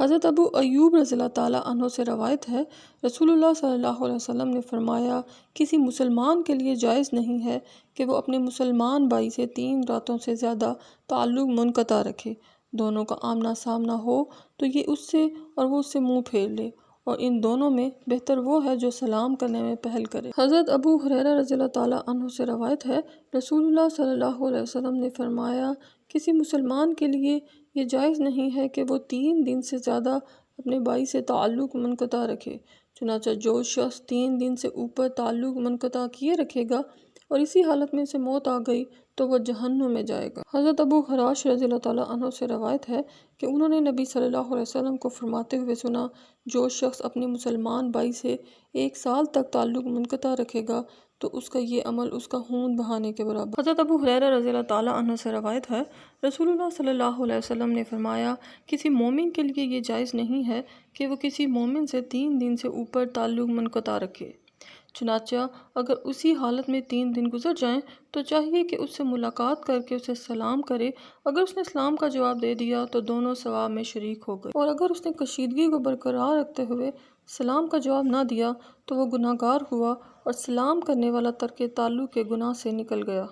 حضرت ابو ایوب رضی اللہ تعالیٰ عنہ سے روایت ہے، رسول اللہ صلی اللہ علیہ وسلم نے فرمایا، کسی مسلمان کے لیے جائز نہیں ہے کہ وہ اپنے مسلمان بھائی سے 3 راتوں سے زیادہ تعلق منقطع رکھے۔ دونوں کا آمنا سامنا ہو تو یہ اس سے اور وہ اس سے منہ پھیر لے، اور ان دونوں میں بہتر وہ ہے جو سلام کرنے میں پہل کرے۔ حضرت ابو ہریرہ رضی اللہ تعالیٰ عنہ سے روایت ہے، رسول اللہ صلی اللہ علیہ وسلم نے فرمایا، کسی مسلمان کے لیے یہ جائز نہیں ہے کہ وہ 3 دن سے زیادہ اپنے بھائی سے تعلق منقطع رکھے۔ چنانچہ جو شخص 3 دن سے اوپر تعلق منقطع کیے رکھے گا اور اسی حالت میں اسے موت آ گئی تو وہ جہنم میں جائے گا۔ حضرت ابو حراش رضی اللہ تعالیٰ عنہ سے روایت ہے کہ انہوں نے نبی صلی اللہ علیہ وسلم کو فرماتے ہوئے سنا، جو شخص اپنے مسلمان بھائی سے 1 سال تک تعلق منقطع رکھے گا تو اس کا یہ عمل اس کا خون بہانے کے برابر۔ حضرت ابو ہریرہ رضی اللہ تعالیٰ عنہ سے روایت ہے، رسول اللہ صلی اللہ علیہ وسلم نے فرمایا، کسی مومن کے لیے یہ جائز نہیں ہے کہ وہ کسی مومن سے 3 دن سے اوپر تعلق منقطع رکھے۔ چنانچہ اگر اسی حالت میں 3 دن گزر جائیں تو چاہیے کہ اس سے ملاقات کر کے اسے سلام کرے۔ اگر اس نے سلام کا جواب دے دیا تو دونوں ثواب میں شریک ہو گئے، اور اگر اس نے کشیدگی کو برقرار رکھتے ہوئے سلام کا جواب نہ دیا تو وہ گناہگار ہوا اور سلام کرنے والا ترک تعلق کے گناہ سے نکل گیا۔